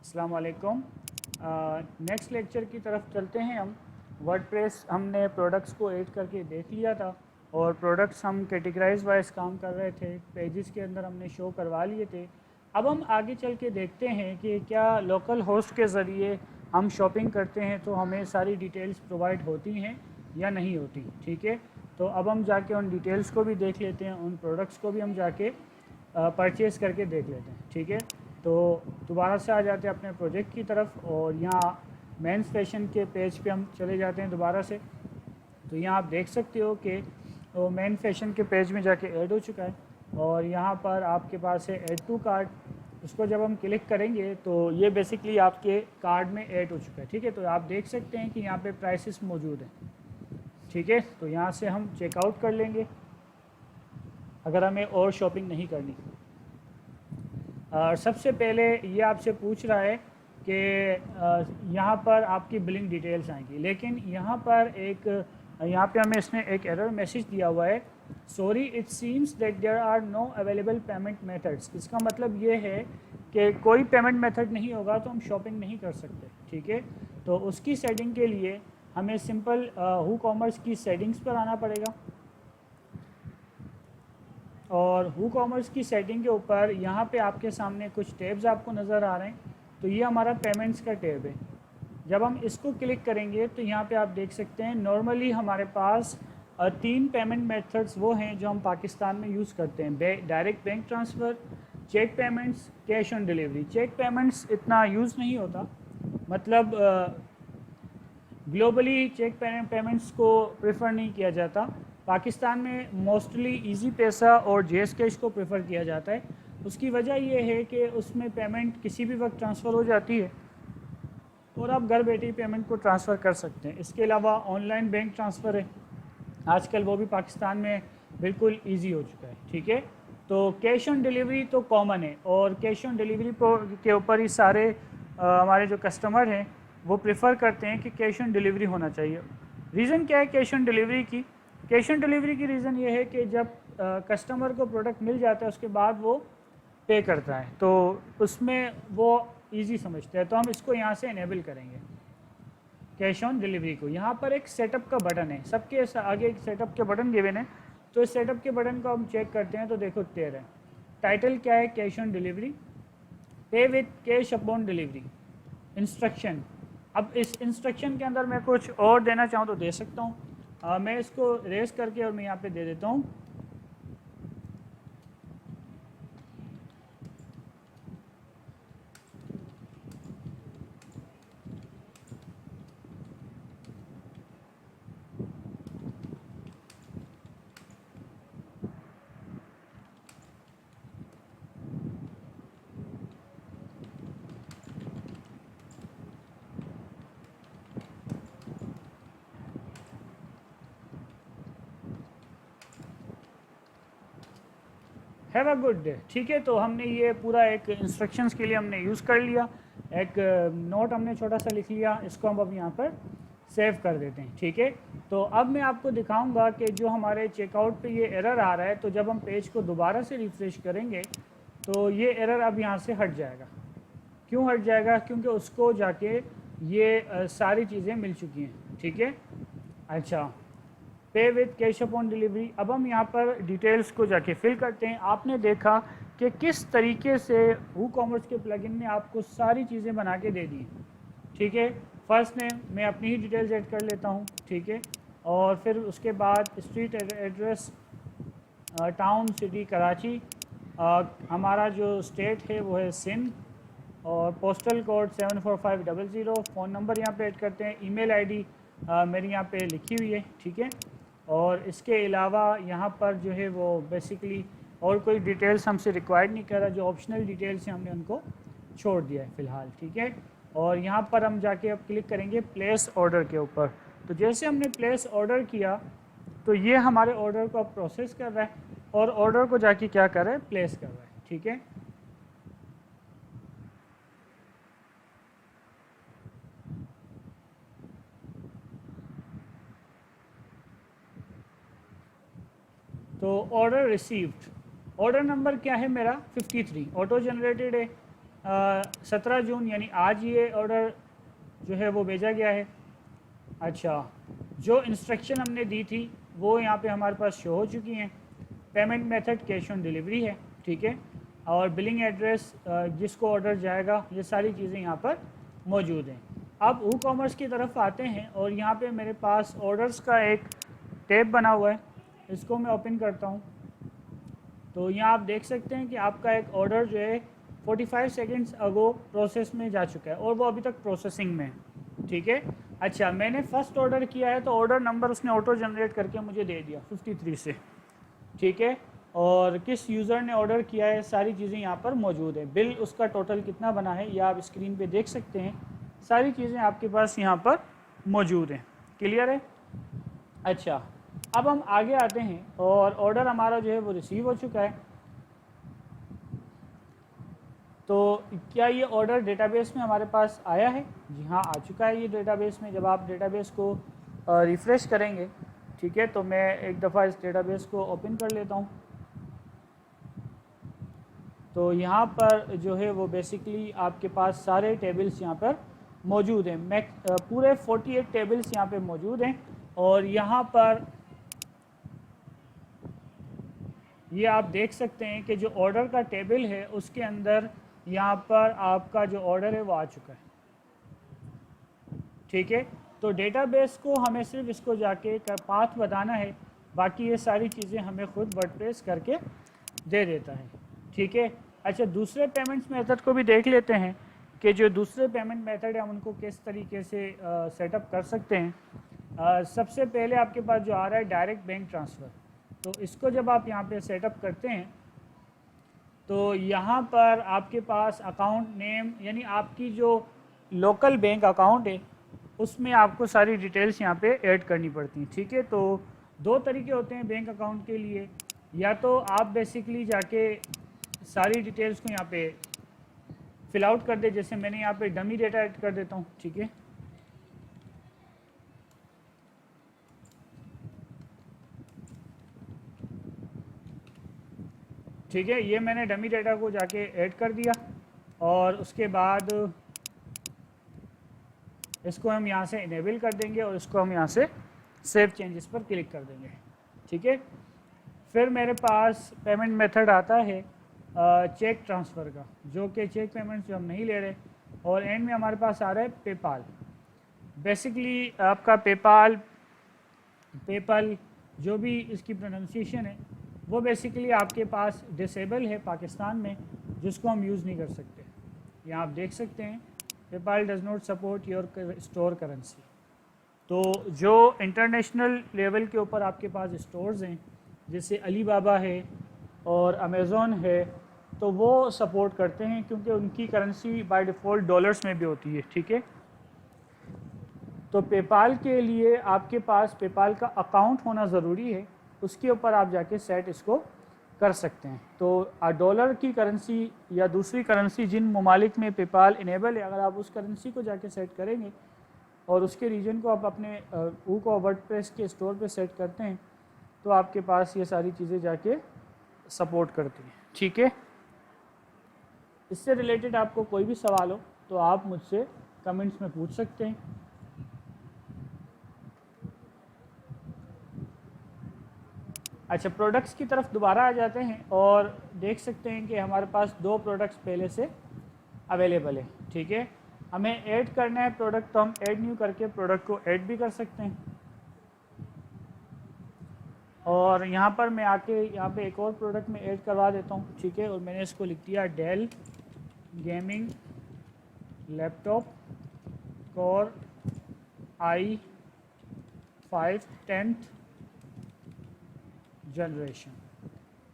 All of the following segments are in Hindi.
अस्सलाम वालेकुम। नेक्स्ट लेक्चर की तरफ चलते हैं हम। वर्डप्रेस हमने प्रोडक्ट्स को ऐड करके देख लिया था और प्रोडक्ट्स हम कैटेगराइज वाइज काम कर रहे थे, पेजेस के अंदर हमने शो करवा लिए थे। अब हम आगे चल के देखते हैं कि क्या लोकल होस्ट के ज़रिए हम शॉपिंग करते हैं तो हमें सारी डिटेल्स प्रोवाइड होती हैं या नहीं होती। ठीक है, तो अब हम जाके उन डिटेल्स को भी देख लेते हैं, उन प्रोडक्ट्स को भी हम जाके परचेज़ करके देख लेते हैं। ठीक है, तो दोबारा से आ जाते हैं अपने प्रोजेक्ट की तरफ और यहाँ मेंस फैशन के पेज पे हम चले जाते हैं दोबारा से। तो यहाँ आप देख सकते हो कि वो मेन फैशन के पेज में जाके ऐड हो चुका है और यहाँ पर आपके पास है ऐड टू कार्ट। उसको जब हम क्लिक करेंगे तो ये बेसिकली आपके कार्ड में ऐड हो चुका है। ठीक है, तो आप देख सकते हैं कि यहाँ पे प्राइसेस मौजूद हैं। ठीक है, तो यहाँ से हम चेकआउट कर लेंगे अगर हमें और शॉपिंग नहीं करनी। सबसे पहले ये आपसे पूछ रहा है कि यहाँ पर आपकी बिलिंग डिटेल्स आएंगी, लेकिन यहाँ पर यहाँ पे हमें इसने एक एरर मैसेज दिया हुआ है, sorry it seems that there are no available payment methods. इसका मतलब ये है कि कोई पेमेंट मेथड नहीं होगा तो हम शॉपिंग नहीं कर सकते। ठीक है, तो उसकी सेटिंग के लिए हमें सिंपल हू कॉमर्स की सेटिंग्स पर आना पड़ेगा और हू कॉमर्स की सेटिंग के ऊपर यहाँ पे आपके सामने कुछ टैब्स आपको नज़र आ रहे हैं। तो ये हमारा पेमेंट्स का टैब है। जब हम इसको क्लिक करेंगे तो यहाँ पे आप देख सकते हैं नॉर्मली हमारे पास 3 पेमेंट मेथड्स वो हैं जो हम पाकिस्तान में यूज़ करते हैं, direct bank transfer, cheque payments, cash on delivery. Cheque payments इतना यूज़ नहीं होता, मतलब ग्लोबली चेक पेमेंट्स को प्रेफर नहीं किया जाता। पाकिस्तान में मोस्टली इजी पैसा और जेएस कैश को प्रेफर किया जाता है। उसकी वजह यह है कि उसमें पेमेंट किसी भी वक्त ट्रांसफ़र हो जाती है और आप घर बैठे ही पेमेंट को ट्रांसफ़र कर सकते हैं। इसके अलावा ऑनलाइन बैंक ट्रांसफ़र है आजकल, वो भी पाकिस्तान में बिल्कुल ईजी हो चुका है। ठीक है, तो कैश ऑन डिलीवरी तो कॉमन है और कैश ऑन डिलीवरी के ऊपर ही सारे हमारे जो कस्टमर हैं वो प्रेफर करते हैं कि कैश ऑन डिलीवरी होना चाहिए। रीज़न क्या है कैश ऑन डिलीवरी की? कैश ऑन डिलीवरी की रीज़न ये है कि जब कस्टमर को प्रोडक्ट मिल जाता है उसके बाद वो पे करता है, तो उसमें वो इजी समझते हैं। तो हम इसको यहाँ से इनेबल करेंगे कैश ऑन डिलीवरी को। यहाँ पर एक सेटअप का बटन है, सबके आगे एक सेटअप के बटन गिवन है। तो इस सेटअप के बटन को हम चेक करते हैं तो देखो 13 है। टाइटल क्या है? कैश ऑन डिलीवरी, पे with cash upon delivery, instruction. अब इस इंस्ट्रक्शन के अंदर मैं कुछ और देना चाहूँ तो दे सकता हूँ। मैं इसको रेस करके और मैं यहाँ पे दे देता हूँ हैव अ गुड डे। ठीक है, तो हमने ये पूरा एक इंस्ट्रक्शंस के लिए हमने यूज़ कर लिया, एक नोट हमने छोटा सा लिख लिया, इसको हम अब यहाँ पर सेव कर देते हैं। ठीक है, तो अब मैं आपको दिखाऊंगा कि जो हमारे चेकआउट पे ये एरर आ रहा है, तो जब हम पेज को दोबारा से रिफ्रेश करेंगे तो ये एरर अब यहाँ से हट जाएगा। क्यों हट जाएगा? क्योंकि उसको जाके ये सारी चीज़ें मिल चुकी हैं। ठीक है, अच्छा, पे विथ कैश अपॉन डिलीवरी। अब हम यहाँ पर डिटेल्स को जाके फिल करते हैं। आपने देखा कि किस तरीके से वू कॉमर्स के प्लगइन ने आपको सारी चीज़ें बना के दे दी। ठीक है, फर्स्ट नेम मैं अपनी ही डिटेल्स ऐड कर लेता हूँ। ठीक है, और फिर उसके बाद street address, town city Karachi, हमारा जो स्टेट है वो है सिंध, और पोस्टल कोड 74500। फ़ोन नंबर यहाँ पे ऐड करते हैं। ईमेल आईडी मेरी यहाँ पे लिखी हुई है। ठीक है, और इसके अलावा यहाँ पर जो है वो बेसिकली और कोई डिटेल्स हमसे रिक्वायर्ड नहीं कर रहा, जो ऑप्शनल डिटेल्स हैं हमने उनको छोड़ दिया है फ़िलहाल। ठीक है, और यहाँ पर हम जाके अब क्लिक करेंगे प्लेस ऑर्डर के ऊपर। तो जैसे हमने प्लेस ऑर्डर किया तो ये हमारे ऑर्डर को अब प्रोसेस कर रहा है और ऑर्डर को जाके क्या कर रहा है? प्लेस कर रहा है। ठीक है, तो ऑर्डर रिसीव्ड, ऑर्डर नंबर क्या है मेरा? 53, ऑटो जनरेटेड है। 17 जून यानी आज ये ऑर्डर जो है वो भेजा गया है। अच्छा, जो इंस्ट्रक्शन हमने दी थी वो यहाँ पे हमारे पास शो हो चुकी हैं। Payment method cash on delivery है, ठीक है, और बिलिंग एड्रेस जिसको ऑर्डर जाएगा, ये सारी चीज़ें यहाँ पर मौजूद हैं। अब ई कॉमर्स की तरफ आते हैं और यहाँ पे मेरे पास ऑर्डर्स का एक टैब बना हुआ है, इसको मैं ओपन करता हूँ। तो यहाँ आप देख सकते हैं कि आपका एक ऑर्डर जो है 45 सेकंड्स अगो प्रोसेस में जा चुका है और वो अभी तक प्रोसेसिंग में है, ठीक है। अच्छा, मैंने फ़र्स्ट ऑर्डर किया है तो ऑर्डर नंबर उसने ऑटो जनरेट करके मुझे दे दिया 53 से, ठीक है, और किस यूज़र ने ऑर्डर किया है सारी चीज़ें यहाँ पर मौजूद है। बिल उसका टोटल कितना बना है या आप स्क्रीन पे देख सकते हैं, सारी चीज़ें आपके पास यहाँ पर मौजूद हैं। क्लियर है? अच्छा, अब हम आगे आते हैं और ऑर्डर हमारा जो है वो रिसीव हो चुका है। तो क्या ये ऑर्डर डेटाबेस में हमारे पास आया है? जी हाँ, आ चुका है ये डेटाबेस में। जब आप डेटाबेस को रिफ़्रेश करेंगे, ठीक है, तो मैं एक दफ़ा इस डेटाबेस को ओपन कर लेता हूँ। तो यहाँ पर जो है वो बेसिकली आपके पास सारे टेबल्स यहाँ पर मौजूद हैं। मैं पूरे 48 टेबल्स यहाँ पे मौजूद हैं और यहाँ पर ये आप देख सकते हैं कि जो ऑर्डर का टेबल है उसके अंदर यहाँ पर आपका जो ऑर्डर है वो आ चुका है, ठीक है। तो डेटाबेस को हमें सिर्फ इसको जाके पाथ बताना है, बाकी ये सारी चीज़ें हमें खुद वर्डप्रेस करके दे देता है, ठीक है। अच्छा, दूसरे पेमेंट्स मेथड को भी देख लेते हैं कि जो दूसरे पेमेंट मेथड है हम उनको किस तरीके से सेटअप कर सकते हैं। सबसे पहले आपके पास जो आ रहा है डायरेक्ट बैंक ट्रांसफ़र, तो इसको जब आप यहाँ पे सेटअप करते हैं तो यहाँ पर आपके पास अकाउंट नेम यानी आपकी जो लोकल बैंक अकाउंट है उसमें आपको सारी डिटेल्स यहाँ पे ऐड करनी पड़ती हैं, ठीक है। तो दो तरीके होते हैं बैंक अकाउंट के लिए, या तो आप बेसिकली जाके सारी डिटेल्स को यहाँ पे फिल आउट कर दे, जैसे मैंने यहाँ पे डमी डेटा ऐड कर देता हूँ, ठीक है। ठीक है, ये मैंने डमी डेटा को जाके ऐड कर दिया और उसके बाद इसको हम यहाँ से इनेबल कर देंगे और इसको हम यहाँ से सेव चेंजेस पर क्लिक कर देंगे, ठीक है। फिर मेरे पास पेमेंट मेथड आता है चेक ट्रांसफ़र का, जो कि चेक पेमेंट्स जो हम नहीं ले रहे, और एंड में हमारे पास आ रहा है पेपाल। बेसिकली आपका पेपाल जो भी इसकी प्रोनाउंसिएशन है वो बेसिकली आपके पास डिसेबल है पाकिस्तान में, जिसको हम यूज़ नहीं कर सकते। यहाँ आप देख सकते हैं PayPal does not support your store currency. तो जो इंटरनेशनल लेवल के ऊपर आपके पास स्टोर्स हैं जैसे अली बाबा है और अमेज़ॉन है, तो वो सपोर्ट करते हैं क्योंकि उनकी करेंसी बाय डिफ़ॉल्ट डॉलर्स में भी होती है, ठीक है। तो पेपाल के लिए आपके पास पेपाल का अकाउंट होना ज़रूरी है, उसके ऊपर आप जाके सेट इसको कर सकते हैं। तो डॉलर की करेंसी या दूसरी करेंसी जिन ममालिक में पेपाल इनेबल है, अगर आप उस करेंसी को जाके सेट करेंगे और उसके रीजन को आप अपने को वर्डप्रेस के स्टोर पे सेट करते हैं तो आपके पास ये सारी चीज़ें जाके सपोर्ट करती हैं, ठीक है। इससे रिलेटेड आपको कोई भी सवाल हो तो आप मुझसे कमेंट्स में पूछ सकते हैं। अच्छा, प्रोडक्ट्स की तरफ दोबारा आ जाते हैं और देख सकते हैं कि हमारे पास दो प्रोडक्ट्स पहले से अवेलेबल है, ठीक है। हमें ऐड करना है प्रोडक्ट, तो हम ऐड न्यू करके प्रोडक्ट को ऐड भी कर सकते हैं। और यहाँ पर मैं आके यहाँ पे एक और प्रोडक्ट में ऐड करवा देता हूँ, ठीक है। और मैंने इसको लिख दिया Dell gaming laptop core i5 10th generation,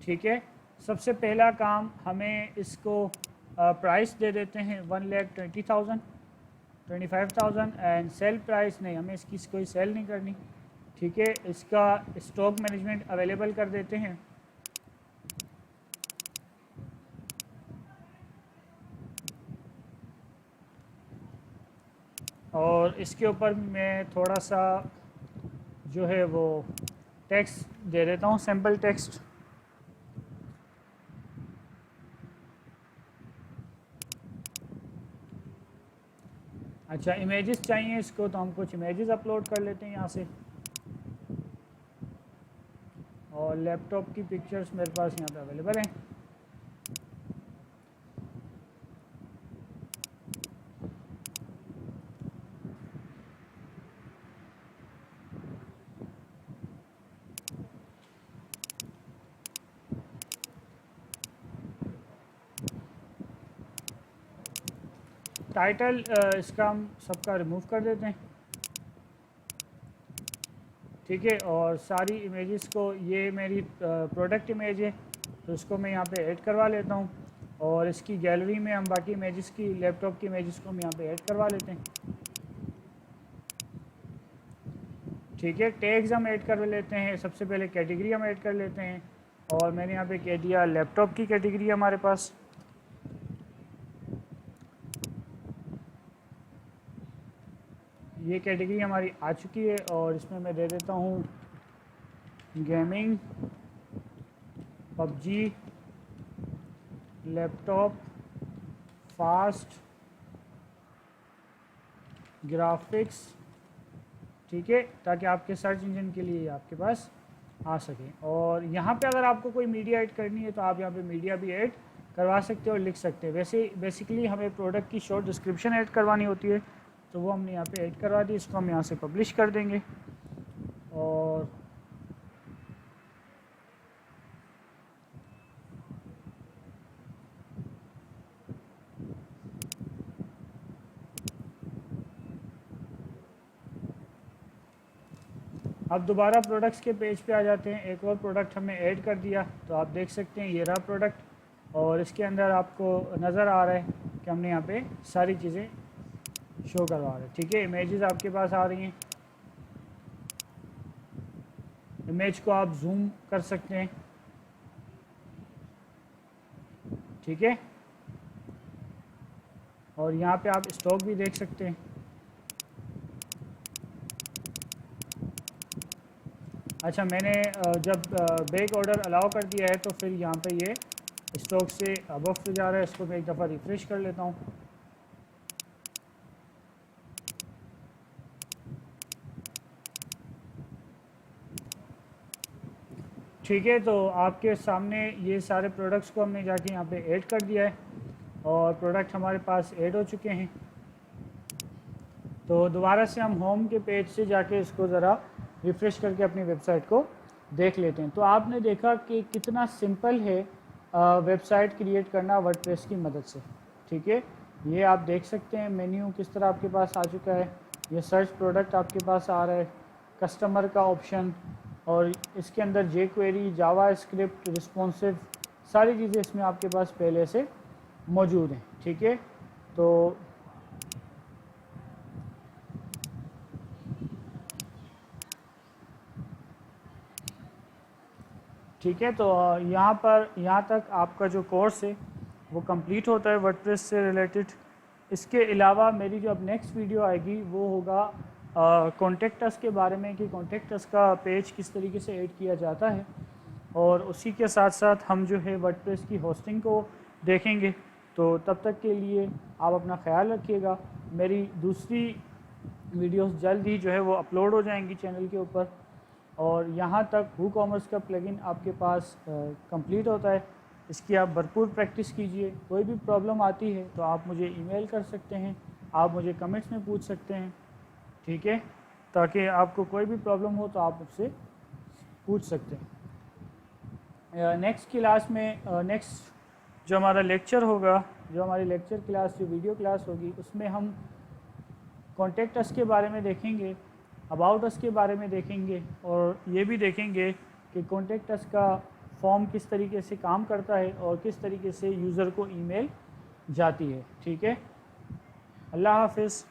ठीक है। सबसे पहला काम हमें इसको प्राइस दे देते हैं 1,20,000 25,000 एंड सेल प्राइस नहीं, हमें इसकी कोई सेल नहीं करनी, ठीक है। इसका स्टॉक मैनेजमेंट अवेलेबल कर देते हैं। और इसके ऊपर मैं थोड़ा सा जो है वो टेक्स्ट दे देता हूँ, सिंपल टेक्स्ट। अच्छा, इमेजेस चाहिए इसको, तो हम कुछ इमेजेस अपलोड कर लेते हैं यहाँ से। और लैपटॉप की पिक्चर्स मेरे पास यहाँ पे अवेलेबल हैं। टाइटल इसका हम सबका रिमूव कर देते हैं, ठीक है। और सारी इमेजेस को, ये मेरी प्रोडक्ट इमेज है तो इसको मैं यहाँ पे ऐड करवा लेता हूँ। और इसकी गैलरी में हम बाकी इमेजेस की, लैपटॉप की इमेजेस को हम यहाँ पे ऐड करवा लेते हैं, ठीक है। टैग्स हम ऐड कर लेते हैं। सबसे पहले कैटेगरी हम ऐड कर लेते हैं, और मैंने यहाँ पे कह दिया लैपटॉप की कैटेगरी है हमारे पास। ये कैटेगरी हमारी आ चुकी है, और इसमें मैं दे देता हूँ gaming, PUBG, laptop, fast, graphics, ठीक है, ताकि आपके सर्च इंजन के लिए आपके पास आ सके। और यहाँ पे अगर आपको कोई मीडिया ऐड करनी है तो आप यहाँ पे मीडिया भी ऐड करवा सकते हो और लिख सकते हैं। वैसे बेसिकली हमें प्रोडक्ट की शॉर्ट डिस्क्रिप्शन ऐड करवानी होती है, तो वो हमने यहाँ पे ऐड करवा दी। इसको हम यहाँ से पब्लिश कर देंगे। और अब दोबारा प्रोडक्ट्स के पेज पे आ जाते हैं। एक और प्रोडक्ट हमने ऐड कर दिया, तो आप देख सकते हैं ये रहा प्रोडक्ट, और इसके अंदर आपको नज़र आ रहा है कि हमने यहाँ पे सारी चीज़ें शो करवा रहे हैं, ठीक है। इमेजेस आपके पास आ रही हैं, इमेज को आप जूम कर सकते हैं, ठीक है। और यहाँ पे आप स्टॉक भी देख सकते हैं। अच्छा, मैंने जब बैक ऑर्डर अलाउ कर दिया है तो फिर यहाँ पे ये स्टॉक से अबव पे जा रहा है। इसको मैं एक दफ़ा रिफ्रेश कर लेता हूँ। ठीक है, तो आपके सामने ये सारे प्रोडक्ट्स को हमने जाके यहाँ पे ऐड कर दिया है, और प्रोडक्ट हमारे पास ऐड हो चुके हैं। तो दोबारा से हम होम के पेज से जाके इसको ज़रा रिफ़्रेश करके अपनी वेबसाइट को देख लेते हैं। तो आपने देखा कि कितना सिंपल है वेबसाइट क्रिएट करना वर्डप्रेस की मदद से, ठीक है। ये आप देख सकते हैं मेन्यू किस तरह आपके पास आ चुका है। ये सर्च प्रोडक्ट आपके पास आ रहा है, कस्टमर का ऑप्शन, और इसके अंदर जे क्वेरी, जावा स्क्रिप्ट, रिस्पॉन्सिव, सारी चीज़ें इसमें आपके पास पहले से मौजूद हैं, ठीक है। तो ठीक है, तो यहाँ तक आपका जो कोर्स है वो कंप्लीट होता है वर्डप्रेस से रिलेटेड। इसके अलावा मेरी जो अब नेक्स्ट वीडियो आएगी वो होगा कॉन्टेक्ट अस के बारे में, कि कॉन्टेक्ट अस का पेज किस तरीके से ऐड किया जाता है। और उसी के साथ साथ हम जो है वर्डप्रेस की होस्टिंग को देखेंगे। तो तब तक के लिए आप अपना ख्याल रखिएगा। मेरी दूसरी वीडियोस जल्द ही जो है वो अपलोड हो जाएंगी चैनल के ऊपर। और यहाँ तक वूकॉमर्स का प्लगइन आपके पास कंप्लीट होता है। इसकी आप भरपूर प्रैक्टिस कीजिए। कोई भी प्रॉब्लम आती है तो आप मुझे ईमेल कर सकते हैं, आप मुझे कमेंट्स में पूछ सकते हैं, ठीक है, ताकि आपको कोई भी प्रॉब्लम हो तो आप मुझसे पूछ सकते हैं। नेक्स्ट क्लास में नेक्स्ट जो हमारा लेक्चर होगा, जो हमारी लेक्चर क्लास, जो वीडियो क्लास होगी, उसमें हम कॉन्टेक्ट अस के बारे में देखेंगे, अबाउट अस के बारे में देखेंगे, और ये भी देखेंगे कि कॉन्टेक्ट अस का फॉर्म किस तरीके से काम करता है और किस तरीके से यूज़र को ईमेल जाती है, ठीक है। अल्लाह हाफ़िज़।